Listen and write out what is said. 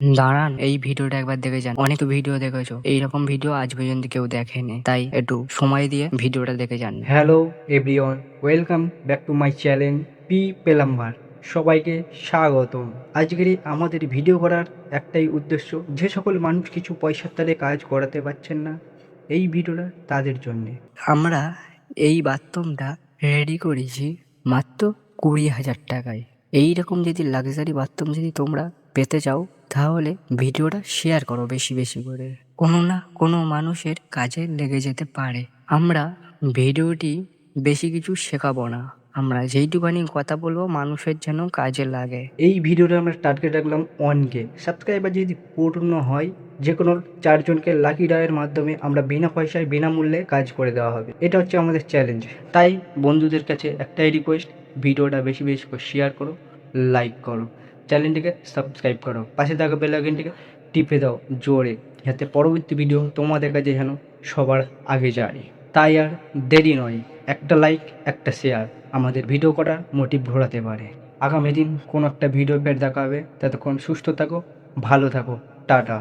দাঁড়ান, এই ভিডিওটা একবার দেখে যান। অনেক তো ভিডিও দেখেছো, এইরকম ভিডিও আজ পর্যন্ত কেউ দেখেনি, তাই একটু সময় দিয়ে ভিডিওটা দেখে যান। Hello everyone, welcome back to my channel P plumber. সবাইকে স্বাগতম। আজকের আমাদের ভিডিও করার একটাই উদ্দেশ্য, যে সকল মানুষ কিছু পয়সার তালে কাজ করাতে পারছেন না, এই ভিডিওটা তাদের জন্যে। আমরা এই বাথরুমটা রেডি করেছি মাত্র 20,000 টাকায়। এইরকম যদি লাক্সারি বাথরুম যদি তোমরা পেতে চাও, তাহলে ভিডিওটা শেয়ার করো বেশি বেশি করে। কোনো না কোনো মানুষের কাজে লেগে যেতে পারে। আমরা ভিডিওটি বেশি কিছু শেখাবো না, আমরা যেইটুখানি কথা বলবো মানুষের যেন কাজে লাগে। এই ভিডিওটা আমরা টার্গেট রাখলাম 1K সাবস্ক্রাইবার। যদি পূর্ণ হয়, যে কোনো 4জনকে লাকি ড্রয়ের মাধ্যমে আমরা বিনা পয়সায় বিনামূল্যে কাজ করে দেওয়া হবে। এটা হচ্ছে আমাদের চ্যালেঞ্জ। তাই বন্ধুদের কাছে একটাই রিকোয়েস্ট, ভিডিওটা বেশি বেশি করে শেয়ার করো, লাইক করো, চ্যানেলটিকে সাবস্ক্রাইব করো, পাশে থাকা বেল আইকনটিকে টিপে দাও জোরে, যাতে পরবর্তী ভিডিও তোমাদের কাছে যেন সবার আগে যায়। তাই আর দেরি নয়, একটা লাইক একটা শেয়ার আমাদের ভিডিও করার মোটিভ ঘোরাতে পারে। আগামী দিন কোনো একটা ভিডিও ফের দেখা হবে। ততক্ষণ সুস্থ থাকো, ভালো থাকো, টাটা।